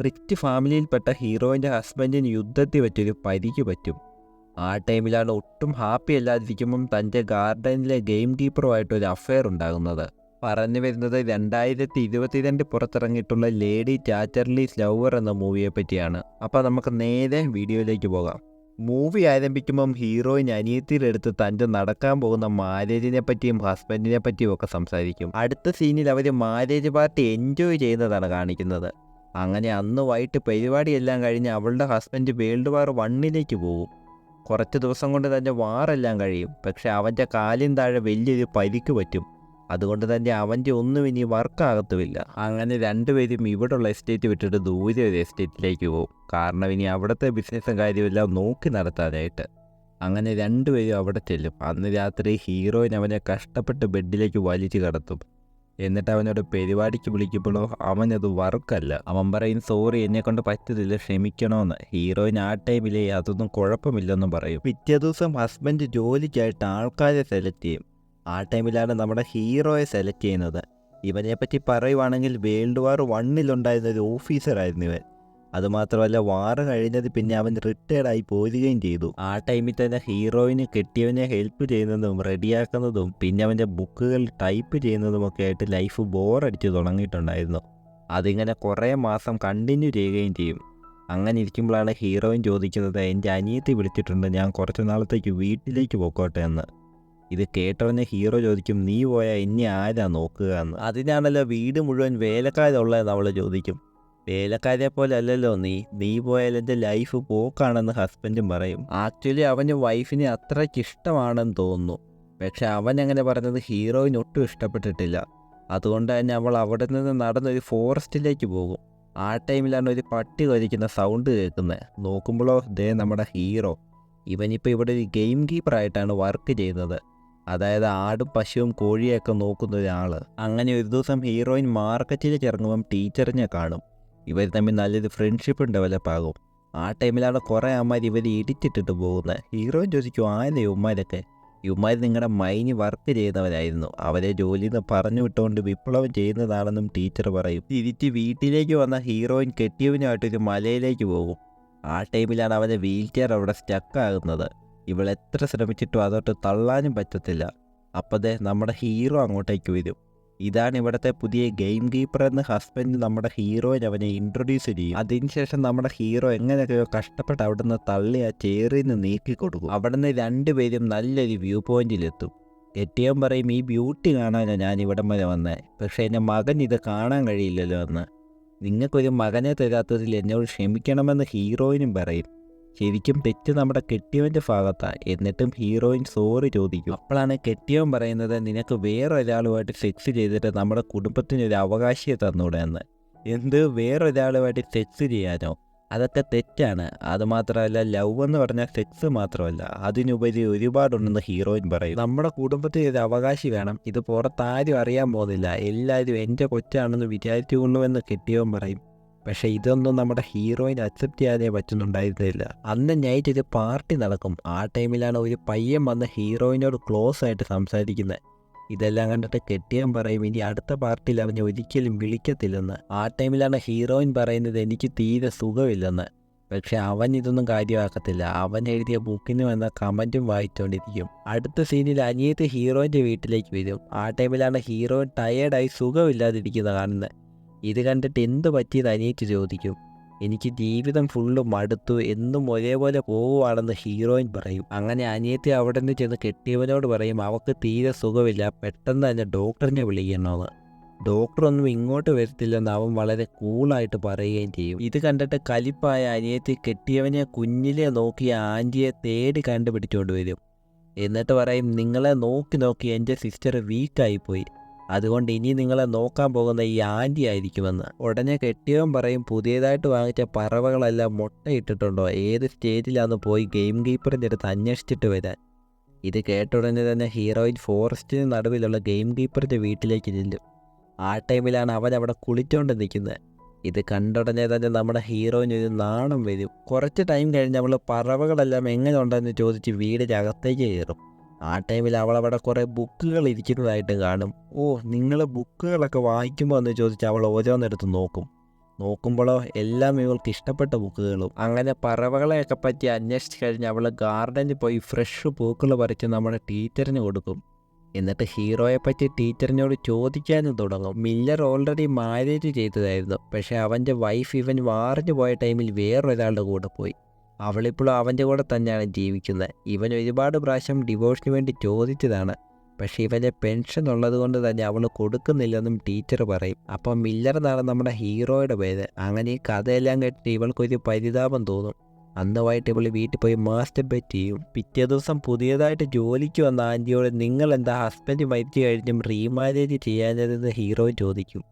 Rich ഫാമിലിയിൽപ്പെട്ട ഹീറോയിൻ്റെ ഹസ്ബൻഡിന് യുദ്ധത്തിൽ വെച്ചൊരു പരിക്ക് പറ്റും. ആ ടൈമിലാണ് ഒട്ടും ഹാപ്പി അല്ലാതിരിക്കുമ്പം തൻ്റെ ഗാർഡനിലെ ഗെയിം കീപ്പറുമായിട്ടൊരു അഫെയർ ഉണ്ടാകുന്നത്. പറഞ്ഞു വരുന്നത് 2022 പുറത്തിറങ്ങിയിട്ടുള്ള ലേഡി ചാറ്റർലീസ് ലവർ എന്ന മൂവിയെ പറ്റിയാണ്. അപ്പോൾ നമുക്ക് നേരെ വീഡിയോയിലേക്ക് പോകാം. മൂവി ആരംഭിക്കുമ്പം ഹീറോയിൻ അനിയത്തിയുടെ അടുത്ത് തൻ്റെ നടക്കാൻ പോകുന്ന മാരേജിനെ പറ്റിയും ഹസ്ബൻഡിനെ പറ്റിയും ഒക്കെ സംസാരിക്കും. അടുത്ത സീനിൽ അവർ മാരേജ് പാർട്ടി എൻജോയ് ചെയ്യുന്നതാണ് കാണിക്കുന്നത്. അങ്ങനെ അന്ന് വൈകിട്ട് പരിപാടിയെല്ലാം കഴിഞ്ഞ് അവളുടെ ഹസ്ബൻഡ് വേൾഡ് വാർ 1 പോകും. കുറച്ച് ദിവസം കൊണ്ട് തന്നെ വാറെല്ലാം കഴിയും. പക്ഷെ അവൻ്റെ കാലിൻ താഴെ വലിയൊരു പരിക്ക് പറ്റും. അതുകൊണ്ട് തന്നെ അവൻ്റെ ഒന്നും ഇനി വർക്കാകത്തുമില്ല. അങ്ങനെ രണ്ടുപേരും ഇവിടുള്ള എസ്റ്റേറ്റ് വിട്ടിട്ട് ദൂരെ ഒരു എസ്റ്റേറ്റിലേക്ക് പോകും. കാരണം ഇനി അവിടുത്തെ ബിസിനസ്സും കാര്യമെല്ലാം നോക്കി നടത്താനായിട്ട്. അങ്ങനെ രണ്ടുപേരും അവിടെ ചെല്ലും. അന്ന് രാത്രി ഹീറോയിൻ അവനെ കഷ്ടപ്പെട്ട് ബെഡിലേക്ക് വലിച്ചു കടത്തും. എന്നിട്ട് അവനോട് പരിപാടിക്ക് വിളിക്കുമ്പോഴോ അവനത് വർക്കല്ല. അവൻ പറയും സോറി, എന്നെ കൊണ്ട് പറ്റത്തില്ല, ക്ഷമിക്കണമെന്ന്. ഹീറോയിൻ ആ ടൈമിലേ അതൊന്നും കുഴപ്പമില്ലെന്നും പറയും. പിറ്റേ ദിവസം ഹസ്ബൻഡ് ജോലിക്കായിട്ട് ആൾക്കാരെ സെലക്ട് ചെയ്യും. ആ ടൈമിലാണ് നമ്മുടെ ഹീറോയെ സെലക്ട് ചെയ്യുന്നത്. ഇവനെപ്പറ്റി പറയുവാണെങ്കിൽ വേൾഡ് വാർ 1 ഒരു ഓഫീസറായിരുന്നു ഇവൻ. അതുമാത്രമല്ല വാറ് കഴിഞ്ഞത് പിന്നെ അവൻ റിട്ടയർഡായി പോരുകയും ചെയ്തു. ആ ടൈമിൽ തന്നെ ഹീറോയിന് കെട്ടിയവനെ ഹെൽപ്പ് ചെയ്യുന്നതും റെഡിയാക്കുന്നതും പിന്നെ അവൻ്റെ ബുക്കുകൾ ടൈപ്പ് ചെയ്യുന്നതുമൊക്കെ ആയിട്ട് ലൈഫ് ബോറടിച്ച് തുടങ്ങിയിട്ടുണ്ടായിരുന്നു. അതിങ്ങനെ കുറേ മാസം കണ്ടിന്യൂ ചെയ്യുകയും ചെയ്യും. അങ്ങനെ ഇരിക്കുമ്പോഴാണ് ഹീറോയിൻ ചോദിക്കുന്നത്, എൻ്റെ അനിയത്തി വിളിച്ചിട്ടുണ്ട്, ഞാൻ കുറച്ച് നാളത്തേക്ക് വീട്ടിലേക്ക് പോയിക്കോട്ടെ എന്ന്. ഇത് കേട്ടവനെ ഹീറോ ചോദിക്കും, നീ പോയാൽ എന്നെ ആരാ നോക്കുക എന്ന്. അതിനാണല്ലോ വീട് മുഴുവൻ വേലക്കാരുള്ളതെന്ന് അവൾ ചോദിക്കും. വേലക്കാരെ പോലെ അല്ലല്ലോ നീ പോയാൽ എൻ്റെ ലൈഫ് പോക്കാണെന്ന് ഹസ്ബൻഡും പറയും. ആക്ച്വലി അവന് വൈഫിനെ അത്രയ്ക്ക് ഇഷ്ടമാണെന്ന് തോന്നുന്നു. പക്ഷെ അവൻ അങ്ങനെ പറഞ്ഞത് ഹീറോയിന് ഒട്ടും ഇഷ്ടപ്പെട്ടിട്ടില്ല. അതുകൊണ്ട് തന്നെ അവൾ അവിടെ നിന്ന് നടന്നൊരു ഫോറസ്റ്റിലേക്ക് പോകും. ആ ടൈമിലാണ് ഒരു പട്ടി കൊരിക്കുന്ന സൗണ്ട് കേൾക്കുന്നത്. നോക്കുമ്പോഴോ നമ്മുടെ ഹീറോ. ഇവനിപ്പോൾ ഇവിടെ ഒരു ഗെയിം കീപ്പറായിട്ടാണ് വർക്ക് ചെയ്യുന്നത്. അതായത് ആടും പശുവും കോഴിയൊക്കെ നോക്കുന്ന ഒരാൾ. അങ്ങനെ ഒരു ദിവസം ഹീറോയിൻ മാർക്കറ്റിലേക്ക് ഇറങ്ങുമ്പം ടീച്ചറിനെ കാണും. ഇവർ തമ്മിൽ നല്ലൊരു ഫ്രണ്ട്ഷിപ്പും ഡെവലപ്പ് ആകും. ആ ടൈമിലാണ് കുറേ അമ്മമാർ ഇവർ ഇടിച്ചിട്ടിട്ട് പോകുന്നത്. ഹീറോയിൻ ചോദിക്കും, ആരെ ഇവന്മാരൊക്കെ? ഇവന്മാർ നിങ്ങളുടെ മൈനി വർക്ക് ചെയ്യുന്നവരായിരുന്നു. അവരെ ജോലിയിൽ നിന്ന് പറഞ്ഞു വിട്ടുകൊണ്ട് വിപ്ലവം ചെയ്യുന്നതാണെന്നും ടീച്ചർ പറയും. തിരിച്ച് വീട്ടിലേക്ക് വന്ന ഹീറോയിൻ കെട്ടിയവനുമായിട്ടൊരു മലയിലേക്ക് പോകും. ആ ടൈമിലാണ് അവൻ്റെ വീൽ ചെയർ അവിടെ സ്റ്റക്കാകുന്നത്. ഇവൾ എത്ര ശ്രമിച്ചിട്ടും അതോട്ട് തള്ളാനും പറ്റത്തില്ല. അപ്പോഴേ നമ്മുടെ ഹീറോ അങ്ങോട്ടേക്ക് വരും. ഇതാണ് ഇവിടുത്തെ പുതിയ ഗെയിം കീപ്പർ എന്ന് ഹസ്ബൻഡ് നമ്മുടെ ഹീറോയിന് അവനെ ഇൻട്രൊഡ്യൂസ് ചെയ്യും. അതിനുശേഷം നമ്മുടെ ഹീറോ എങ്ങനെയൊക്കെയോ കഷ്ടപ്പെട്ട് അവിടെ നിന്ന് തള്ളി ആ ചെയറിൽ നിന്ന് നീക്കി കൊടുക്കും. അവിടെ നിന്ന് രണ്ടുപേരും നല്ലൊരു വ്യൂ പോയിന്റിലെത്തും. കെട്ടിയവൻ പറയും, ഈ ബ്യൂട്ടി കാണാനോ ഞാൻ ഇവിടം വരെ വന്നേ, പക്ഷേ എൻ്റെ മകൻ ഇത് കാണാൻ കഴിയില്ലല്ലോ എന്ന്. നിങ്ങൾക്കൊരു മകനെ തരാത്തതിൽ എന്നോട് ക്ഷമിക്കണമെന്ന് ഹീറോയിനും പറയും. ശരിക്കും തെറ്റ് നമ്മുടെ കെട്ടിയവൻ്റെ ഭാഗത്താണ്. എന്നിട്ടും ഹീറോയിൻ സോറി ചോദിക്കും. അപ്പോഴാണ് കെട്ടിയവൻ പറയുന്നത്, നിനക്ക് വേറൊരാളുമായിട്ട് സെക്സ് ചെയ്തിട്ട് നമ്മുടെ കുടുംബത്തിനൊരു അവകാശിയെ തന്നൂടെ എന്ന്. എന്ത്, വേറൊരാളുമായിട്ട് സെക്സ് ചെയ്യാനോ? അതൊക്കെ തെറ്റാണ്. അതുമാത്രമല്ല, ലവ് എന്ന് പറഞ്ഞാൽ സെക്സ് മാത്രമല്ല, അതിനുപരി ഒരുപാടുണ്ടെന്ന് ഹീറോയിൻ പറയും. നമ്മുടെ കുടുംബത്തിന് ഒരു അവകാശി വേണം. ഇത് പുറത്താരും അറിയാൻ പോകുന്നില്ല, എല്ലാവരും എൻ്റെ കൊച്ചാണെന്ന് വിചാരിച്ചുകൊള്ളുമെന്ന് കെട്ടിയവൻ പറയും. പക്ഷേ ഇതൊന്നും നമ്മുടെ ഹീറോയിൻ അക്സെപ്റ്റ് ചെയ്യാനേ പറ്റുന്നുണ്ടായിരുന്നില്ല. അന്ന് നൈറ്റ് ഒരു പാർട്ടി നടക്കും. ആ ടൈമിലാണ് ഒരു പയ്യൻ വന്ന് ഹീറോയിനോട് ക്ലോസ് ആയിട്ട് സംസാരിക്കുന്നത്. ഇതെല്ലാം കണ്ടിട്ട് കെട്ടിയവൻ പറയും, ഇനി അടുത്ത പാർട്ടിയിൽ അവനെ ഒരിക്കലും വിളിക്കത്തില്ലെന്ന്. ആ ടൈമിലാണ് ഹീറോയിൻ പറയുന്നത്, എനിക്ക് തീരെ സുഖമില്ലെന്ന്. പക്ഷെ അവൻ ഇതൊന്നും കാര്യമാക്കത്തില്ല. അവൻ എഴുതിയ ബുക്കിന് വന്ന കമൻറ്റും വായിച്ചുകൊണ്ടിരിക്കും. അടുത്ത സീനിൽ അനിയത്തി ഹീറോയിൻ്റെ വീട്ടിലേക്ക് വരും. ആ ടൈമിലാണ് ഹീറോയിൻ ടയേർഡായി സുഖമില്ലാതിരിക്കുന്നത് കാണുന്നത്. ഇത് കണ്ടിട്ട് എന്ത് പറ്റിയത് അനിയത്തി ചോദിക്കും. എനിക്ക് ജീവിതം ഫുള്ള് മടുത്തു, എന്നും ഒരേപോലെ പോവുകയാണെന്ന് ഹീറോയിൻ പറയും. അങ്ങനെ അനിയത്തി അവിടെ നിന്ന് ചെന്ന് കെട്ടിയവനോട് പറയും, അവൾക്ക് തീരെ സുഖമില്ല, പെട്ടെന്ന് തന്നെ ഡോക്ടറിനെ വിളിക്കണമെന്ന്. ഡോക്ടറൊന്നും ഇങ്ങോട്ട് വരത്തില്ലെന്ന് അവൻ വളരെ കൂളായിട്ട് പറയുകയും ചെയ്യും. ഇത് കണ്ടിട്ട് കലിപ്പായ അനിയത്തി കെട്ടിയവനെ കുഞ്ഞിലെ നോക്കിയ ആൻറ്റിയെ തേടി കണ്ടുപിടിച്ചുകൊണ്ട് വരും. എന്നിട്ട് പറയും, നിങ്ങളെ നോക്കി എൻ്റെ സിസ്റ്റർ വീക്കായിപ്പോയി, അതുകൊണ്ട് ഇനി നിങ്ങളെ നോക്കാൻ പോകുന്ന ഈ ആൻറ്റി ആയിരിക്കുമെന്ന്. ഉടനെ കെട്ടിയവൻ പറയും, പുതിയതായിട്ട് വാങ്ങിച്ച പറവകളെല്ലാം മുട്ടയിട്ടിട്ടുണ്ടോ, ഏത് സ്റ്റേജിലാന്ന് പോയി ഗെയിം കീപ്പറിൻ്റെ അടുത്ത് അന്വേഷിച്ചിട്ട് വരാൻ. ഇത് കേട്ട ഉടനെ തന്നെ ഹീറോയിൻ ഫോറസ്റ്റിന് നടുവിലുള്ള ഗെയിം കീപ്പറിൻ്റെ വീട്ടിലേക്ക് ചെല്ലും. ആ ടൈമിലാണ് അവൻ അവിടെ കുളിച്ചുകൊണ്ട് നിൽക്കുന്നത്. ഇത് കണ്ടുടനെ തന്നെ നമ്മുടെ ഹീറോയിന് ഒരു നാണം വരും. കുറച്ച് ടൈം കഴിഞ്ഞ് അവൾ പറവകളെല്ലാം എങ്ങനെ ഉണ്ടെന്ന് ചോദിച്ച് വീടിനകത്തേക്ക് കയറും. ആ ടൈമിൽ അവളവിടെ കുറേ ബുക്കുകൾ ഇരിക്കുന്നതായിട്ട് കാണും. ഓ, നിങ്ങൾ ബുക്കുകളൊക്കെ വായിക്കുമ്പോൾ എന്ന് ചോദിച്ച് അവൾ ഓരോന്നെടുത്ത് നോക്കും. നോക്കുമ്പോഴോ എല്ലാം ഇവൾക്ക് ഇഷ്ടപ്പെട്ട ബുക്കുകളും. അങ്ങനെ പറവകളെയൊക്കെ പറ്റി അന്വേഷിച്ച് കഴിഞ്ഞ് അവൾ ഗാർഡനിൽ പോയി ഫ്രഷ് പൂക്കൾ പറിച്ച് നമ്മുടെ ടീച്ചറിന് കൊടുക്കും. എന്നിട്ട് ഹീറോയെ പറ്റി ടീച്ചറിനോട് ചോദിക്കാനും തുടങ്ങും. മില്ലർ ഓൾറെഡി മാരേജ് ചെയ്തതായിരുന്നു. പക്ഷേ അവൻ്റെ വൈഫ് ഇവൻ വാറിന് പോയ ടൈമിൽ വേറൊരാളുടെ കൂടെ പോയി. അവളിപ്പോഴും അവൻ്റെ കൂടെ തന്നെയാണ് ജീവിക്കുന്നത്. ഇവൻ ഒരുപാട് പ്രാവശ്യം ഡിവോഴ്സിന് വേണ്ടി ചോദിച്ചതാണ്. പക്ഷേ ഇവൻ്റെ പെൻഷൻ ഉള്ളത് കൊണ്ട് തന്നെ അവൾ കൊടുക്കുന്നില്ലെന്നും ടീച്ചർ പറയും. അപ്പോൾ മില്ലർ എന്നാണ് നമ്മുടെ ഹീറോയുടെ പേര്. അങ്ങനെ ഈ കഥയെല്ലാം കേട്ടിട്ട് ഇവൾക്കൊരു പരിതാപം തോന്നും. അന്ന് വൈകിട്ട് ഇവൾ വീട്ടിൽ പോയി മാസ്റ്റർബേറ്റ് ചെയ്യും. പിറ്റേ ദിവസം പുതിയതായിട്ട് ജോലിക്ക് വന്ന ആൻറ്റിയോട് നിങ്ങൾ എന്താ ഹസ്ബൻഡ് മരിച്ചു കഴിഞ്ഞും റീമാരേജ് ചെയ്യാഞ്ഞതെന്ന് ഹീറോ ചോദിക്കും.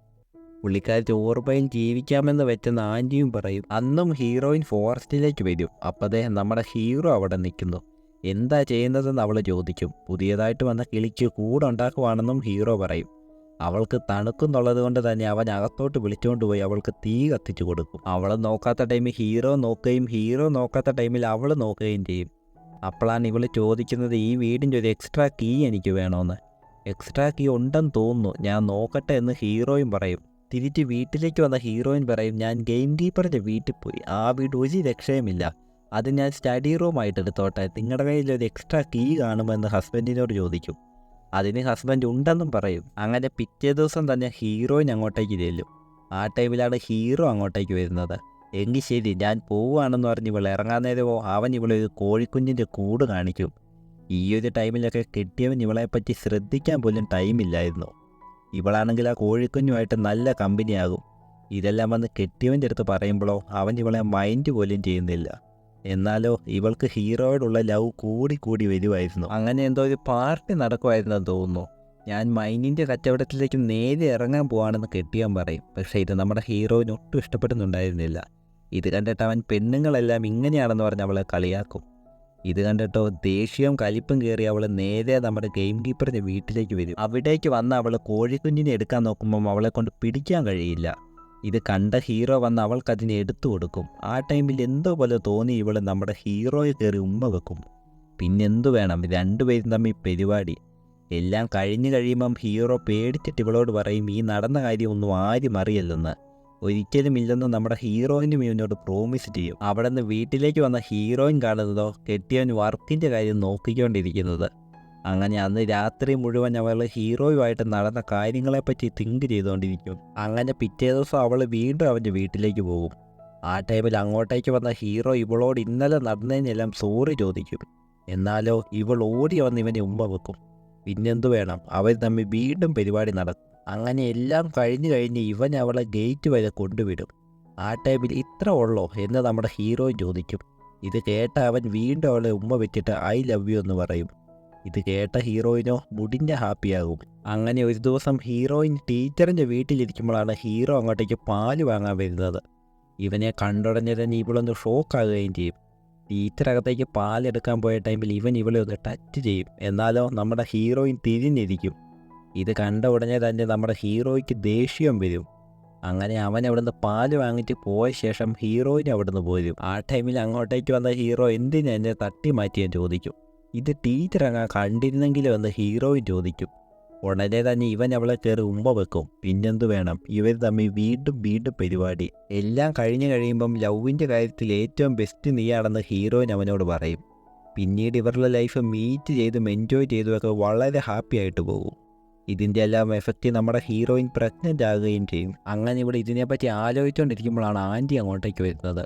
പുള്ളിക്കാരത്തി ഓർമ്മയിൽ ജീവിക്കാമെന്ന് വെച്ചെന്ന് ആൻറ്റിയും പറയും. അന്നും ഹീറോയിൻ ഫോറസ്റ്റിലേക്ക് വരും. അപ്പോഴേ നമ്മുടെ ഹീറോ അവിടെ നിൽക്കുന്നു. എന്താ ചെയ്യുന്നതെന്ന് അവൾ ചോദിക്കും. പുതിയതായിട്ട് വന്ന കിളിക്ക് കൂടുണ്ടാക്കുവാണെന്നും ഹീറോ പറയും. അവൾക്ക് തണുക്കുന്നുള്ളത് കൊണ്ട് തന്നെ അവൻ അകത്തോട്ട് വിളിച്ചുകൊണ്ട് പോയി അവൾക്ക് തീ കത്തിച്ചു കൊടുക്കും. അവൾ നോക്കാത്ത ടൈമിൽ ഹീറോ നോക്കുകയും ഹീറോ നോക്കാത്ത ടൈമിൽ അവൾ നോക്കുകയും ചെയ്യും. അപ്പോഴാണ് ഇവൾ ചോദിക്കുന്നത് ഈ വീടിൻ്റെ ഒരു എക്സ്ട്രാ കീ എനിക്ക് വേണമെന്ന്. എക്സ്ട്രാ കീ ഉണ്ടെന്ന് തോന്നുന്നു, ഞാൻ നോക്കട്ടെ എന്ന് ഹീറോയും പറയും. തിരിച്ച് വീട്ടിലേക്ക് വന്ന ഹീറോയിൻ പറയും ഞാൻ ഗെയിം കീപ്പറിൻ്റെ വീട്ടിൽ പോയി, ആ വീട് ഒരു രക്ഷയുമില്ല, അത് ഞാൻ സ്റ്റഡി റൂമായിട്ട് എടുത്തോട്ടെ, നിങ്ങളുടെ കയ്യിൽ ഒരു എക്സ്ട്രാ കീ കാണുമെന്ന് ഹസ്ബൻഡിനോട് ചോദിക്കും. അതിന് ഹസ്ബൻഡ് ഉണ്ടെന്നും പറയും. അങ്ങനെ പിറ്റേ ദിവസം തന്നെ ഹീറോയിൻ അങ്ങോട്ടേക്ക് ചെല്ലും. ആ ടൈമിലാണ് ഹീറോ അങ്ങോട്ടേക്ക് വരുന്നത്. എങ്കിൽ ശരി ഞാൻ പോവുകയാണെന്ന് പറഞ്ഞ് ഇവൾ ഇറങ്ങാൻ നേരമോ അവൻ ഇവളൊരു കോഴിക്കുഞ്ഞിൻ്റെ കൂട് കാണിക്കും. ഈ ഒരു ടൈമിലൊക്കെ കെട്ടിയവൻ ഇവളെപ്പറ്റി ശ്രദ്ധിക്കാൻ പോലും ടൈമില്ലായിരുന്നു. ഇവളാണെങ്കിൽ ആ കോഴിക്കുഞ്ഞുമായിട്ട് നല്ല കമ്പനിയാകും. ഇതെല്ലാം വന്ന് കെട്ടിയവൻ്റെ അടുത്ത് പറയുമ്പോഴോ അവൻ ഇവളെ മൈൻഡ് പോലും ചെയ്യുന്നില്ല. എന്നാലോ ഇവൾക്ക് ഹീറോയോടുള്ള ലവ് കൂടി വരുമായിരുന്നു. അങ്ങനെ എന്തോ ഒരു പാർട്ടി നടക്കുമായിരുന്നെന്ന് തോന്നുന്നു. ഞാൻ മൈനിൻ്റെ കച്ചവടത്തിലേക്ക് നേരെ ഇറങ്ങാൻ പോവാണെന്ന് കെട്ടിയാൻ പറയും. പക്ഷേ ഇത് നമ്മുടെ ഹീറോയിന് ഒട്ടും ഇഷ്ടപ്പെടുന്നുണ്ടായിരുന്നില്ല. ഇത് കണ്ടിട്ട് അവൻ പെണ്ണുങ്ങളെല്ലാം ഇങ്ങനെയാണെന്ന് പറഞ്ഞ് അവളെ കളിയാക്കും. ഇത് കണ്ടിട്ടോ ദേഷ്യവും കലിപ്പും കയറി അവൾ നേരെ നമ്മുടെ ഗെയിം കീപ്പറിൻ്റെ വീട്ടിലേക്ക് വരും. അവിടേക്ക് വന്ന് അവൾ കോഴിക്കുഞ്ഞിനെ എടുക്കാൻ നോക്കുമ്പം അവളെ കൊണ്ട് പിടിക്കാൻ കഴിയില്ല. ഇത് കണ്ട ഹീറോ വന്ന് അവൾക്കതിനെ എടുത്തു കൊടുക്കും. ആ ടൈമിൽ എന്തോ പോലെ തോന്നി ഇവൾ നമ്മുടെ ഹീറോയെ കയറി ഉമ്മ വെക്കും. പിന്നെന്തു വേണം, രണ്ടുപേരും തമ്മിൽ പരിപാടി. എല്ലാം കഴിഞ്ഞ് കഴിയുമ്പം ഹീറോ പേടിച്ചിട്ട് ഇവളോട് പറയും ഈ നടന്ന കാര്യമൊന്നും ആരും അറിയില്ലെന്ന്. ഒരിക്കലും ഇല്ലെന്ന് നമ്മുടെ ഹീറോയിനും ഇവനോട് പ്രോമിസ് ചെയ്യും. അവിടെ നിന്ന് വീട്ടിലേക്ക് വന്ന ഹീറോയിൻ കാണുന്നതോ കെട്ടിയവൻ വർക്കിൻ്റെ കാര്യം നോക്കിക്കൊണ്ടിരിക്കുന്നത്. അങ്ങനെ അന്ന് രാത്രി മുഴുവൻ അവൾ ഹീറോയുമായിട്ട് നടന്ന കാര്യങ്ങളെപ്പറ്റി തിങ്ക് ചെയ്തുകൊണ്ടിരിക്കും. അങ്ങനെ പിറ്റേ ദിവസം അവൾ വീണ്ടും അവൻ്റെ വീട്ടിലേക്ക് പോകും. ആ ടൈമിൽ അങ്ങോട്ടേക്ക് വന്ന ഹീറോ ഇവളോട് ഇന്നലെ നടന്നതിനെല്ലാം സോറി ചോദിക്കും. എന്നാലോ ഇവൾ ഓടി വന്ന് ഇവനെ ഉമ്മ വെക്കും. പിന്നെന്തു വേണം, അവർ തമ്മിൽ വീണ്ടും പരിപാടി നടക്കും. അങ്ങനെ എല്ലാം കഴിഞ്ഞ് ഇവൻ അവളെ ഗേറ്റ് വരെ കൊണ്ടുവിടും. ആ ടൈമിൽ ഇത്ര ഉള്ളോ എന്ന് നമ്മുടെ ഹീറോയിൻ ചോദിക്കും. ഇത് കേട്ട അവൻ വീണ്ടും അവളെ ഉമ്മ വെച്ചിട്ട് ഐ ലവ് യു എന്ന് പറയും. ഇത് കേട്ട ഹീറോയിനോ മുടിഞ്ഞ ഹാപ്പിയാകും. അങ്ങനെ ഒരു ദിവസം ഹീറോയിൻ ടീച്ചറിൻ്റെ വീട്ടിലിരിക്കുമ്പോഴാണ് ഹീറോ അങ്ങോട്ടേക്ക് പാല് വാങ്ങാൻ വരുന്നത്. ഇവനെ കണ്ടുടഞ്ഞ് തന്നെ ഇവളൊന്ന് ഷോക്കാകുകയും ചെയ്യും. ടീച്ചറകത്തേക്ക് പാലെടുക്കാൻ പോയ ടൈമിൽ ഇവൻ ഇവളെ ഒന്ന് ടച്ച് ചെയ്യും. എന്നാലോ നമ്മുടെ ഹീറോയിൻ തിരിഞ്ഞിരിക്കും. ഇത് കണ്ട ഉടനെ തന്നെ നമ്മുടെ ഹീറോയ്ക്ക് ദേഷ്യം വരും. അങ്ങനെ അവൻ അവിടുന്ന് പാല് വാങ്ങിയിട്ട് പോയ ശേഷം ഹീറോയിൻ അവിടുന്ന് പോരും. ആ ടൈമിൽ അങ്ങോട്ടേക്ക് വന്ന ഹീറോ എന്തിനാ എന്നെ തട്ടി മാറ്റിയാൻ ചോദിക്കും. ഇത് ടീച്ചർ അങ്ങ് കണ്ടിരുന്നെങ്കിലും എന്ന് ഹീറോയിൻ ചോദിക്കും. ഉടനെ തന്നെ ഇവൻ അവളെ കയറി ഉമ്മ വെക്കും. പിന്നെന്തു വേണം, ഇവർ തമ്മിൽ വീണ്ടും പരിപാടി. എല്ലാം കഴിയുമ്പം ലവിൻ്റെ കാര്യത്തിൽ ഏറ്റവും ബെസ്റ്റ് നീയാണെന്ന് ഹീറോയിൻ അവനോട് പറയും. പിന്നീട് ഇവരുടെ ലൈഫ് മീറ്റ് ചെയ്തും എൻജോയ് ചെയ്തുമൊക്കെ വളരെ ഹാപ്പി ആയിട്ട് പോകും. ഇതിൻ്റെ എല്ലാം എഫക്റ്റ് നമ്മുടെ ഹീറോയിൻ പ്രഗ്നൻ്റ് ആകുകയും ചെയ്യും. അങ്ങനെ ഇവിടെ ഇതിനെപ്പറ്റി ആലോചിച്ചുകൊണ്ടിരിക്കുമ്പോഴാണ് ആൻറ്റി അങ്ങോട്ടേക്ക് വരുന്നത്.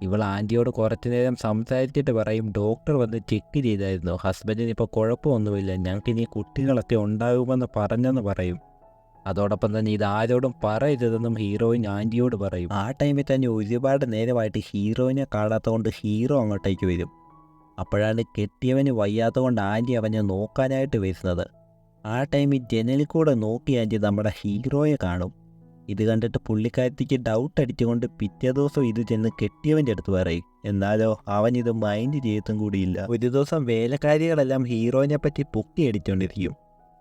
ഇവൾ ആൻറ്റിയോട് കുറച്ചു നേരം സംസാരിച്ചിട്ട് പറയും ഡോക്ടർ വന്ന് ചെക്ക് ചെയ്തായിരുന്നു, ഹസ്ബൻഡിന് ഇപ്പോൾ കുഴപ്പമൊന്നുമില്ല, ഞങ്ങൾക്കിനി കുട്ടികളൊക്കെ ഉണ്ടാകുമെന്ന് പറഞ്ഞെന്ന് പറയും. അതോടൊപ്പം തന്നെ ഇത് ആരോടും പറയരുതെന്നും ഹീറോയിൻ ആൻറ്റിയോട് പറയും. ആ ടൈമിൽ തന്നെ ഒരുപാട് നേരമായിട്ട് ഹീറോയിനെ കാണാത്തതുകൊണ്ട് ഹീറോ അങ്ങോട്ടേക്ക് വരും. അപ്പോഴാണ് കെട്ടിയവന് വയ്യാത്തതുകൊണ്ട് ആൻറ്റി അവനെ നോക്കാനായിട്ട് വരുന്നത്. ആ ടൈമിൽ ജനലിൽ കൂടെ നോക്കി ആൻറ്റി നമ്മുടെ ഹീറോയെ കാണും. ഇത് കണ്ടിട്ട് പുള്ളിക്കാരത്തിക്ക് ഡൗട്ട് അടിച്ചുകൊണ്ട് പിറ്റേ ദിവസം ഇത് ചെന്ന് കെട്ടിയവൻ്റെ അടുത്ത് പറയും. എന്നാലോ അവൻ ഇത് മൈൻഡ് ചെയ്യത്തും കൂടിയില്ല. ഒരു ദിവസം വേലക്കാരികളെല്ലാം ഹീറോയിനെ പറ്റി പൊക്കി അടിച്ചുകൊണ്ടിരിക്കും.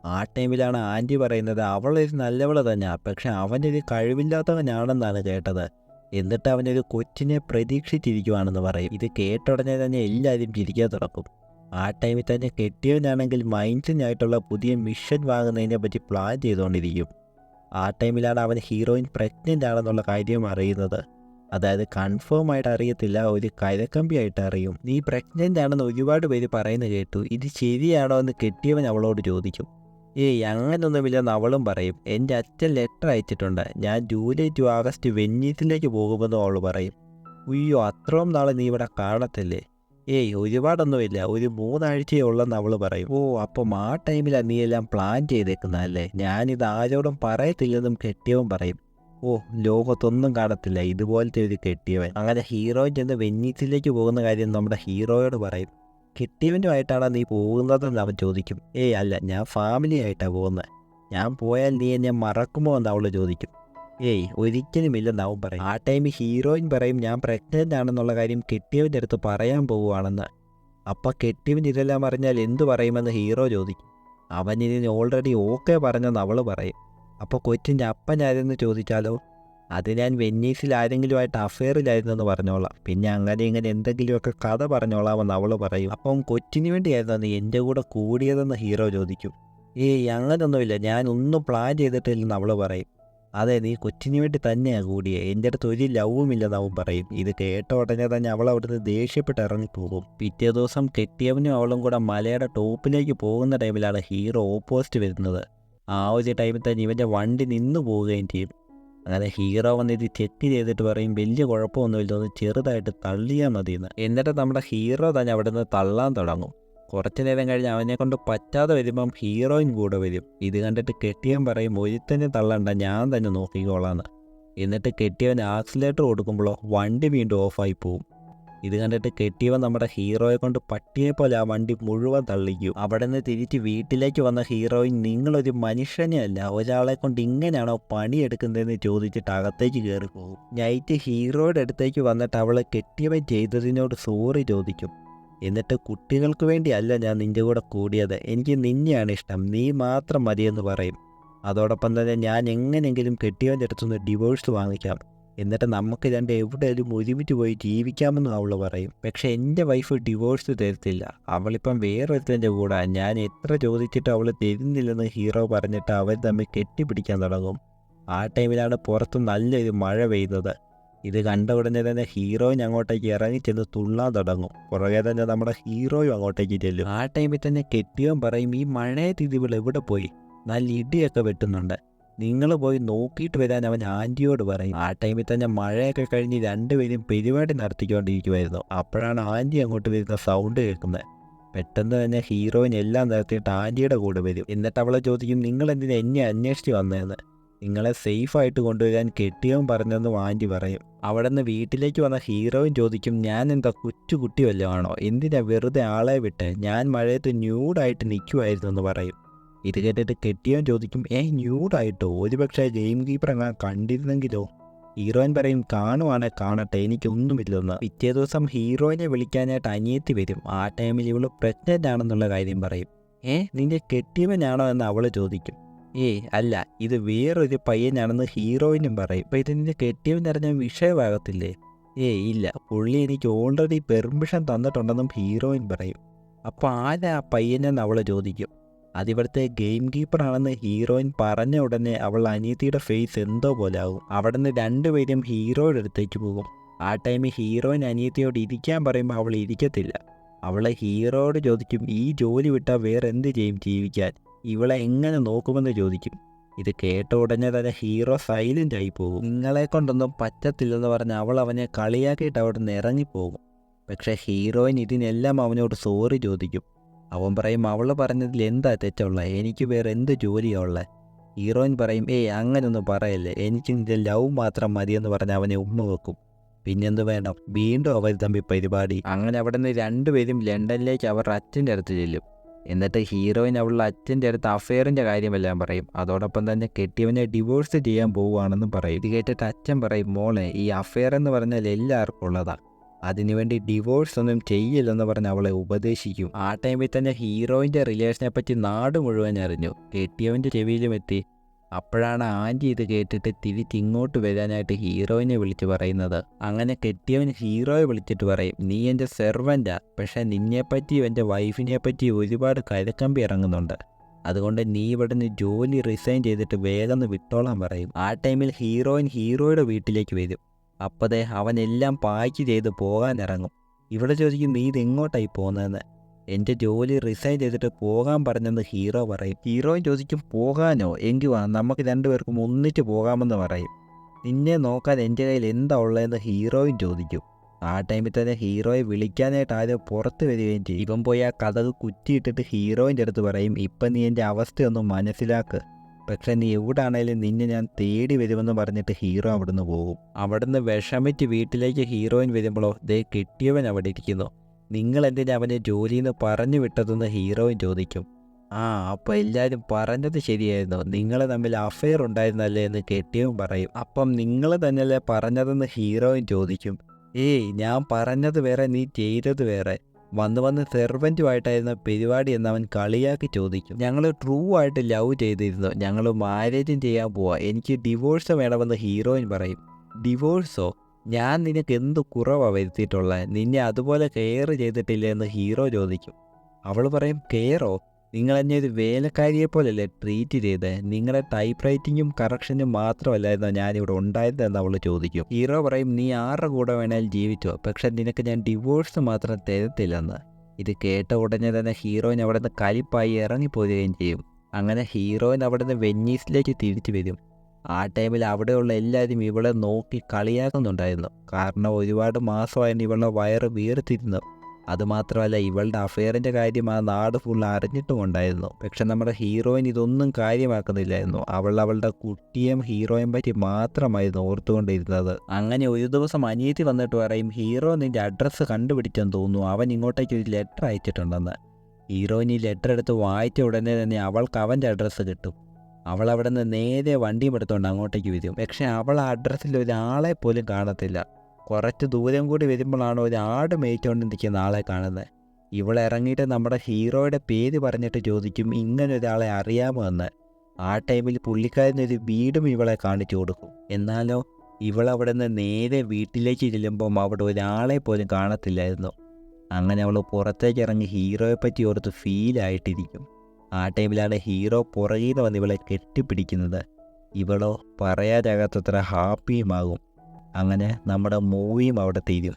ആ ടൈമിലാണ് ആൻറ്റി പറയുന്നത് അവളൊരു നല്ലവള് തന്നെ, പക്ഷെ അവനൊരു കഴിവില്ലാത്തവനാണെന്നാണ് കേട്ടത്. എന്നിട്ട് അവനൊരു കൊച്ചിനെ പ്രതീക്ഷിച്ചിരിക്കുവാണെന്ന് പറയും. ഇത് കേട്ട ഉടനെ തന്നെ എല്ലാവരും ചിരിക്കാൻ തുടങ്ങും. ആ ടൈമിൽ തന്നെ കെട്ടിയവനാണെങ്കിൽ മൈൻസിനായിട്ടുള്ള പുതിയ മിഷൻ വാങ്ങുന്നതിനെ പറ്റി പ്ലാൻ ചെയ്തുകൊണ്ടിരിക്കും. ആ ടൈമിലാണ് അവൻ ഹീറോയിൻ പ്രഗ്നൻ്റ് ആണെന്നുള്ള കാര്യം അറിയുന്നത്. അതായത് കൺഫേം ആയിട്ട് അറിയത്തില്ല, ഒരു കരക്കമ്പിയായിട്ട് അറിയും. നീ പ്രഗ്നൻ്റ് ആണെന്ന് ഒരുപാട് പേര് പറയുന്നത് കേട്ടു, ഇത് ശരിയാണോ എന്ന് കെട്ടിയവൻ അവളോട് ചോദിക്കും. ഏയ് അങ്ങനൊന്നുമില്ലെന്ന് അവളും പറയും. എൻ്റെ അച്ഛൻ ലെറ്റർ അയച്ചിട്ടുണ്ട്, ഞാൻ ജൂലൈ ടു ആഗസ്റ്റ് വെന്നീസിലേക്ക് പോകുമെന്നും അവൾ പറയും. ഉയ്യോ, അത്രയും നാളെ നീ ഇവിടെ കാണത്തില്ലേ? ഏയ് ഒരുപാടൊന്നുമില്ല, ഒരു 3 ആഴ്ചയേ ഉള്ളെന്ന് അവൾ പറയും. ഓ, അപ്പം ആ ടൈമിലാണ് നീ എല്ലാം പ്ലാൻ ചെയ്തേക്കുന്നതല്ലേ, ഞാനിത് ആരോടും പറയത്തില്ലെന്നും കെട്ടിയവൻ പറയും. ഓ, ലോകത്തൊന്നും കാണത്തില്ല ഇതുപോലത്തെ ഒരു കെട്ടിയവൻ. അങ്ങനെ ഹീറോയിൻ ചെന്ന് വെന്നീസിലേക്ക് പോകുന്ന കാര്യം നമ്മുടെ ഹീറോയോട് പറയും. കെട്ടിയവനുമായിട്ടാണോ നീ പോകുന്നതെന്ന് അവൻ ചോദിക്കും. ഏയ് അല്ല, ഞാൻ ഫാമിലി ആയിട്ടാണ് പോകുന്നത്. ഞാൻ പോയാൽ നീ എന്നെ മറക്കുമോ എന്ന് അവൾ ചോദിക്കും. ഏയ് ഒരിക്കലുമില്ലെന്ന് അവൻ പറയും. ആ ടൈമിൽ ഹീറോയിൻ പറയും, ഞാൻ പ്രഗ്നൻ്റ് ആണെന്നുള്ള കാര്യം കെട്ടിയവൻ്റെ അടുത്ത് പറയാൻ പോവുകയാണെന്ന്. അപ്പം കെട്ടിയവൻ ഇതെല്ലാം അറിഞ്ഞാൽ എന്തു പറയുമെന്ന് ഹീറോ ചോദിക്കും. അവൻ ഇതിന് ഓൾറെഡി ഓക്കെ പറഞ്ഞെന്ന് അവൾ പറയും. അപ്പോൾ കൊച്ചിൻ്റെ അപ്പനാരെന്ന് ചോദിച്ചാലോ, അത് ഞാൻ വെന്നീസിൽ ആരെങ്കിലുമായിട്ട് അഫെയറിലായിരുന്നെന്ന് പറഞ്ഞോളാം, പിന്നെ അങ്ങനെ ഇങ്ങനെ എന്തെങ്കിലുമൊക്കെ കഥ പറഞ്ഞോളാമെന്ന് അവൾ പറയും. അപ്പം കൊച്ചിന് വേണ്ടിയായിരുന്നു നീ എൻ്റെ കൂടെ കൂടിയതെന്ന് ഹീറോ ചോദിക്കും. ഏയ് അങ്ങനൊന്നുമില്ല, ഞാൻ ഒന്നും പ്ലാൻ ചെയ്തിട്ടില്ലെന്ന് അവൾ പറയും. അതെ, നീ കൊച്ചിന് വേണ്ടി തന്നെയാണ് കൂടിയത്, എൻ്റെ അടുത്ത് ഒരു ലവുമില്ലെന്ന് അവൻ പറയും. ഇത് കേട്ട ഉടനെ തന്നെ അവൾ അവിടുന്ന് ദേഷ്യപ്പെട്ട് ഇറങ്ങിപ്പോകും. പിറ്റേ ദിവസം കെട്ടിയവനും അവളും കൂടെ മലയുടെ ടോപ്പിലേക്ക് പോകുന്ന ടൈമിലാണ് ഹീറോ ഓപ്പോസിറ്റ് വരുന്നത്. ആ ഒരു ടൈമിൽ തന്നെ ഇവൻ്റെ വണ്ടി നിന്നു പോവുകയും ചെയ്യും. അങ്ങനെ ഹീറോ വന്ന് ഇത് ചെക്ക് ചെയ്തിട്ട് പറയും, വലിയ കുഴപ്പമൊന്നുമില്ല, ഒന്ന് ചെറുതായിട്ട് തള്ളിയാൽ മതിയെന്ന്. എന്നിട്ട് നമ്മുടെ ഹീറോ തന്നെ അവിടെ നിന്ന് തള്ളാൻ തുടങ്ങും. കുറച്ചു നേരം കഴിഞ്ഞ് അവനെ കൊണ്ട് പറ്റാതെ വരുമ്പം ഹീറോയിൻ കൂടെ വരും. ഇത് കണ്ടിട്ട് കെട്ടിയവൻ പറയും, ഒരുത്തന്നെ തള്ളണ്ട, ഞാൻ തന്നെ നോക്കിക്കോളാന്ന്. എന്നിട്ട് കെട്ടിയവൻ ആക്സിലേറ്റർ കൊടുക്കുമ്പോഴോ വണ്ടി വീണ്ടും ഓഫായി പോവും. ഇത് കണ്ടിട്ട് കെട്ടിയവൻ നമ്മുടെ ഹീറോയെ കൊണ്ട് പട്ടിയെ പോലെ ആ വണ്ടി മുഴുവൻ തള്ളിക്കും. അവിടെ നിന്ന് തിരിച്ച് വീട്ടിലേക്ക് വന്ന ഹീറോയിൻ, നിങ്ങളൊരു മനുഷ്യനെ അല്ല, ഒരാളെ കൊണ്ട് ഇങ്ങനെയാണോ പണിയെടുക്കുന്നതെന്ന് ചോദിച്ചിട്ട് അകത്തേക്ക് കയറി പോകും. നൈറ്റ് ഹീറോയുടെ അടുത്തേക്ക് വന്നിട്ട് അവൾ കെട്ടിയവൻ ചെയ്തതിനോട് സോറി ചോദിക്കും. എന്നിട്ട് കുട്ടികൾക്ക് വേണ്ടിയല്ല ഞാൻ നിൻ്റെ കൂടെ കൂടിയത്, എനിക്ക് നിന്നെയാണ് ഇഷ്ടം, നീ മാത്രം മതിയെന്ന് പറയും. അതോടൊപ്പം തന്നെ ഞാൻ എങ്ങനെയെങ്കിലും കെട്ടിയവൻ്റെ അടുത്തുനിന്ന് ഡിവോഴ്സ് വാങ്ങിക്കാം, എന്നിട്ട് നമുക്ക് രണ്ട് എവിടെയെങ്കിലും ഒരുമിച്ച് പോയി ജീവിക്കാമെന്നും അവൾ പറയും. പക്ഷെ എൻ്റെ വൈഫ് ഡിവോഴ്സ് തരത്തില്ല, അവളിപ്പം വേറൊരുത്തൻ്റെ കൂടെ, ഞാൻ എത്ര ചോദിച്ചിട്ട് അവൾ തരുന്നില്ലെന്ന് ഹീറോ പറഞ്ഞിട്ട് അവർ തമ്മിൽ കെട്ടിപ്പിടിക്കാൻ തുടങ്ങും. ആ ടൈമിലാണ് പുറത്ത് നല്ലൊരു മഴ പെയ്യുന്നത്. ഇത് കണ്ട ഉടനെ തന്നെ ഹീറോയിൻ അങ്ങോട്ടേക്ക് ഇറങ്ങി ചെന്ന് തുള്ളാൻ തുടങ്ങും. പുറകെ തന്നെ നമ്മുടെ ഹീറോയും അങ്ങോട്ടേക്ക് ചെല്ലും. ആ ടൈമിൽ തന്നെ കെട്ടിയവൻ പറയും, ഈ മഴയത്ത് ഇതിവൾ എവിടെ പോയി, നല്ല ഇടിയൊക്കെ വെട്ടുന്നുണ്ട്, നിങ്ങൾ പോയി നോക്കിയിട്ട് വരാൻ അവൻ ആൻറ്റിയോട് പറയും. ആ ടൈമിൽ തന്നെ മഴയൊക്കെ കഴിഞ്ഞ് രണ്ടുപേരും പരിപാടി നടത്തിക്കൊണ്ടിരിക്കുമായിരുന്നു. അപ്പോഴാണ് ആൻറ്റി അങ്ങോട്ട് വരുന്ന സൗണ്ട് കേൾക്കുന്നത്. പെട്ടെന്ന് തന്നെ ഹീറോയിൻ എല്ലാം നിർത്തിയിട്ട് ആൻറ്റിയുടെ കൂടെ വരും. എന്നിട്ട് അവളെ ചോദിക്കും, നിങ്ങൾ എന്തിനാ എന്നെ അന്വേഷിച്ച് വന്നതെന്ന്, നിങ്ങളെ സേഫായിട്ട് കൊണ്ടുവരാൻ കെട്ടിയവൻ പറഞ്ഞെന്നും ആൻറ്റി പറയും. അവിടെ നിന്ന് വീട്ടിലേക്ക് വന്ന ഹീറോയിൻ ചോദിക്കും, ഞാൻ എന്താ കൊച്ചുകുട്ടി വല്ലതും ആണോ, എന്തിനാ വെറുതെ ആളെ വിട്ട്, ഞാൻ മഴയത്ത് ന്യൂഡായിട്ട് നിൽക്കുമായിരുന്നു എന്ന് പറയും. ഇത് കേട്ടിട്ട് കെട്ടിയവൻ ചോദിക്കും, ന്യൂഡായിട്ടോ, ഒരുപക്ഷെ ഗെയിം കീപ്പർ അങ്ങനെ കണ്ടിരുന്നെങ്കിലോ? ഹീറോയിൻ പറയും, കാണുവാണെ കാണട്ടെ, എനിക്കൊന്നുമില്ലെന്ന്. പിറ്റേ ദിവസം ഹീറോയിനെ വിളിക്കാനായിട്ട് അനിയത്തി വരും. ആ ടൈമിൽ ഇവൾ പ്രഗ്നൻ്റ് ആണെന്നുള്ള കാര്യം പറയും. നിന്റെ കെട്ടിയവനാണോ എന്ന് അവൾ ചോദിക്കും. അല്ല, ഇത് വേറൊരു പയ്യനാണെന്ന് ഹീറോയിനും പറയും. ഇപ്പം ഇതിൻ്റെ കെട്ടിയവൻ അറിഞ്ഞ വിഷയമാകത്തില്ലേ? ഇല്ല, പുള്ളി എനിക്ക് ഓൾറെഡി പെർമിഷൻ തന്നിട്ടുണ്ടെന്നും ഹീറോയിൻ പറയും. അപ്പോൾ ആരാ ആ പയ്യനെന്ന് അവൾ ചോദിക്കും. അതിവിടുത്തെ ഗെയിം കീപ്പറാണെന്ന് ഹീറോയിൻ പറഞ്ഞ ഉടനെ അവൾ അനിയത്തിയുടെ ഫേസ് എന്തോ പോലെ ആകും. അവിടെ നിന്ന് രണ്ടുപേരും ഹീറോയുടെ അടുത്തേക്ക് പോകും. ആ ടൈമിൽ ഹീറോയിൻ അനിയത്തിയോട് ഇരിക്കാൻ പറയുമ്പോൾ അവൾ ഇരിക്കത്തില്ല. അവളെ ഹീറോയോട് ചോദിക്കും, ഈ ജോലി വിട്ടാൽ വേറെ എന്ത് ചെയ്യും ജീവിക്കാൻ, ഇവളെ എങ്ങനെ നോക്കുമെന്ന് ചോദിക്കും. ഇത് കേട്ട ഉടനെ തന്നെ ഹീറോ സൈലൻ്റ് ആയി പോകും. നിങ്ങളെ കൊണ്ടൊന്നും പറ്റത്തില്ലെന്ന് പറഞ്ഞ് അവൾ അവനെ കളിയാക്കിയിട്ട് അവിടെ നിന്ന് ഇറങ്ങിപ്പോകും. പക്ഷേ ഹീറോയിൻ ഇതിനെല്ലാം അവനോട് സോറി ചോദിക്കും. അവൻ പറയും, അവൾ പറഞ്ഞതിൽ എന്താ തെറ്റുള്ളത്, എനിക്ക് വേറെ എന്ത് ജോലിയാണ് ഉള്ളത്. ഹീറോയിൻ പറയും, അങ്ങനൊന്നും പറയല്ലേ, എനിക്ക് നിന്റെ ലവ് മാത്രം മതിയെന്ന് പറഞ്ഞ് അവനെ ഉമ്മ വെക്കും. പിന്നെന്ത് വേണം, വീണ്ടും അവർ തമ്മിൽ പരിപാടി. അങ്ങനെ അവിടെ നിന്ന് രണ്ടുപേരും ലണ്ടനിലേക്ക് അവരുടെ അച്ഛൻ്റെ അടുത്ത് ചെല്ലും. എന്നിട്ട് ഹീറോയിൻ അവളുടെ അച്ഛൻ്റെ അടുത്ത് അഫെയറിൻ്റെ കാര്യമെല്ലാം പറയും. അതോടൊപ്പം തന്നെ കെട്ടിയവനെ ഡിവോഴ്സ് ചെയ്യാൻ പോവുകയാണെന്നും പറയും. ഇത് കേട്ടിട്ട് അച്ഛൻ പറയും, മോളെ, ഈ അഫെയർ എന്ന് പറഞ്ഞാൽ എല്ലാവർക്കും ഉള്ളതാണ്, അതിനുവേണ്ടി ഡിവോഴ്സ് ഒന്നും ചെയ്യില്ലെന്ന് പറഞ്ഞ് അവളെ ഉപദേശിക്കും. ആ ടൈമിൽ തന്നെ ഹീറോയിൻ്റെ റിലേഷനെ പറ്റി നാട് മുഴുവൻ അറിഞ്ഞു. കെട്ടിയവൻ്റെ ചെവിയിലും എത്തി. അപ്പോഴാണ് ആൻറ്റി ഇത് കേട്ടിട്ട് തിരിച്ചിങ്ങോട്ട് വരാനായിട്ട് ഹീറോയിനെ വിളിച്ച് പറയുന്നത്. അങ്ങനെ കെട്ടിയവൻ ഹീറോയെ വിളിച്ചിട്ട് പറയും, നീ എൻ്റെ സെർവൻ്റാ, പക്ഷേ നിന്നെപ്പറ്റിയും എൻ്റെ വൈഫിനെ പറ്റിയും ഒരുപാട് കരക്കമ്പി ഇറങ്ങുന്നുണ്ട്, അതുകൊണ്ട് നീ ഇവിടുന്ന് ജോലി റിസൈൻ ചെയ്തിട്ട് വേഗം വിട്ടോളാൻ പറയും. ആ ടൈമിൽ ഹീറോയുടെ വീട്ടിലേക്ക് വരും. അപ്പതേ അവനെല്ലാം പാക്ക് ചെയ്ത് പോകാനിറങ്ങും. ഇവിടെ ചോദിക്കും, നീ ഇതെങ്ങോട്ടായി പോകുന്നതെന്ന്. എൻ്റെ ജോലി റിസൈൻ ചെയ്തിട്ട് പോകാൻ പറഞ്ഞെന്ന് ഹീറോ പറയും. ഹീറോയും ചോദിക്കും, പോകാനോ? എങ്കിൽ വാ, നമുക്ക് രണ്ടുപേർക്കും ഒന്നിച്ച് പോകാമെന്ന് പറയും. നിന്നെ നോക്കാൻ എൻ്റെ കയ്യിൽ എന്താ ഉള്ളതെന്ന് ഹീറോയും ചോദിക്കും. ആ ടൈമിൽ തന്നെ ഹീറോയെ വിളിക്കാനായിട്ട് ആരും പുറത്ത് വരികയും ചെയ്യും. ഇവൻ പോയി ആ കഥക് കുറ്റിയിട്ടിട്ട് ഹീറോയിൻ്റെ അടുത്ത് പറയും, ഇപ്പം നീ എൻ്റെ അവസ്ഥയൊന്നും മനസ്സിലാക്ക്, പക്ഷെ നീ എവിടാണേലും നിന്നെ ഞാൻ തേടി വരുമെന്ന് പറഞ്ഞിട്ട് ഹീറോ അവിടുന്ന് പോകും. അവിടുന്ന് വിഷമിച്ച് വീട്ടിലേക്ക് ഹീറോയിൻ വരുമ്പോഴോ ദേ കിട്ടിയവൻ അവിടെ ഇരിക്കുന്നു. നിങ്ങൾ എന്തിനാ അവനെ ജോലിയിൽ നിന്ന് പറഞ്ഞു വിട്ടതെന്ന് ഹീറോയിൻ ചോദിക്കും. ആ, അപ്പോൾ എല്ലാവരും പറഞ്ഞത് ശരിയായിരുന്നു, നിങ്ങൾ തമ്മിൽ അഫെയർ ഉണ്ടായിരുന്നല്ലേ എന്ന് കെട്ടിയവൻ പറയും. അപ്പം നിങ്ങൾ തന്നെയല്ലേ പറഞ്ഞതെന്ന് ഹീറോയിൻ ചോദിക്കും. ഏയ്, ഞാൻ പറഞ്ഞത് വേറെ, നീ ചെയ്തത് വേറെ. വന്ന് സെർവൻറ്റുമായിട്ടായിരുന്ന പരിപാടി എന്നവൻ കളിയാക്കി ചോദിക്കും. ഞങ്ങൾ ട്രൂ ആയിട്ട് ലവ് ചെയ്തിരുന്നു, ഞങ്ങൾ മാരേജും ചെയ്യാൻ പോവാ, എനിക്ക് ഡിവോഴ്സ് വേണമെന്ന് ഹീറോയിൻ പറയും. ഡിവോഴ്സോ? ഞാൻ നിനക്ക് എന്ത് കുറവാണ് വരുത്തിയിട്ടുള്ളത്, നിന്നെ അതുപോലെ കെയർ ചെയ്തിട്ടില്ലേ എന്ന് ഹീറോ ചോദിക്കും. അവൾ പറയും, കെയറോ? നിങ്ങൾ എന്നെ ഒരു വേലക്കാരിയെ പോലല്ലേ ട്രീറ്റ് ചെയ്ത്, നിങ്ങളുടെ ടൈപ്പ് റൈറ്റിങ്ങും കറക്ഷനും മാത്രമല്ലായിരുന്നോ ഞാനിവിടെ ഉണ്ടായിരുന്നതെന്ന് അവൾ ചോദിക്കും. ഹീറോ പറയും, നീ ആരുടെ കൂടെ വേണേലും ജീവിച്ചോ, പക്ഷെ നിനക്ക് ഞാൻ ഡിവോഴ്സ് മാത്രം തരത്തില്ലെന്ന്. ഇത് കേട്ട ഉടനെ തന്നെ ഹീറോയിൻ അവിടെ നിന്ന് കലിപ്പായി ഇറങ്ങിപ്പോരുകയും ചെയ്യും. അങ്ങനെ ഹീറോയിൻ അവിടെ നിന്ന് വെന്നീസിലേക്ക് തിരിച്ചു വരും. ആ ടൈമിൽ അവിടെയുള്ള എല്ലാവരും ഇവളെ നോക്കി കളിയാക്കുന്നുണ്ടായിരുന്നു. കാരണം ഒരുപാട് മാസമായിരുന്നു ഇവളുടെ വയറ് വീർത്തിരുന്നു. അതുമാത്രമല്ല, ഇവളുടെ അഫെയറിൻ്റെ കാര്യം ആ നാട് ഫുൾ അറിഞ്ഞിട്ടുമുണ്ടായിരുന്നു. പക്ഷെ നമ്മുടെ ഹീറോയിൻ ഇതൊന്നും കാര്യമാക്കുന്നില്ലായിരുന്നു. അവളുടെ കുട്ടിയും ഹീറോയും പറ്റി മാത്രമായിരുന്നു ഓർത്തുകൊണ്ടിരുന്നത്. അങ്ങനെ ഒരു ദിവസം അനിയത്തി വന്നിട്ട് പറയും, ഹീറോ നിൻ്റെ അഡ്രസ്സ് കണ്ടുപിടിച്ചെന്ന് തോന്നുന്നു, അവൻ ഇങ്ങോട്ടേക്ക് ഒരു ലെറ്റർ അയച്ചിട്ടുണ്ടെന്ന്. ഹീറോയിൻ ഈ ലെറ്റർ എടുത്ത് വായിച്ച ഉടനെ തന്നെ അവൾക്ക് അവൻ്റെ അഡ്രസ്സ് കിട്ടും. അവൾ അവിടെ നിന്ന് നേരെ വണ്ടിയും എടുത്തുകൊണ്ട് അങ്ങോട്ടേക്ക് വരും. പക്ഷെ അവൾ ആ അഡ്രസ്സിൽ ഒരാളെ പോലും കാണത്തില്ല. കുറച്ച് ദൂരം കൂടി വരുമ്പോഴാണ് ഒരു ആട് മേയിച്ചുകൊണ്ട് നിൽക്കുന്ന ആളെ കാണുന്നത്. ഇവളിറങ്ങിയിട്ട് നമ്മുടെ ഹീറോയുടെ പേര് പറഞ്ഞിട്ട് ചോദിക്കും, ഇങ്ങനെ ഒരാളെ അറിയാമോ എന്ന്. ആ ടൈമിൽ പുള്ളിക്കാരനൊരു വീടും ഇവളെ കാണിച്ചു കൊടുക്കും. എന്നാലോ ഇവളവിടെ നിന്ന് നേരെ വീട്ടിലേക്ക് ചെല്ലുമ്പം അവിടെ ഒരാളെ പോലും കാണത്തില്ലായിരുന്നു. അങ്ങനെ അവൾ പുറത്തേക്ക് ഇറങ്ങി ഹീറോയെ പറ്റി ഓർത്ത് ഫീലായിട്ടിരിക്കും. ആ ടൈമിലാണ് ഹീറോ പുറകിൽ നിന്ന് വന്ന് ഇവളെ കെട്ടിപ്പിടിക്കുന്നത്. ഇവളോ പറയാനാകാത്തത്ര ഹാപ്പിയുമാകും. അങ്ങനെ നമ്മുടെ മൂവിയും അവിടെ തീരും.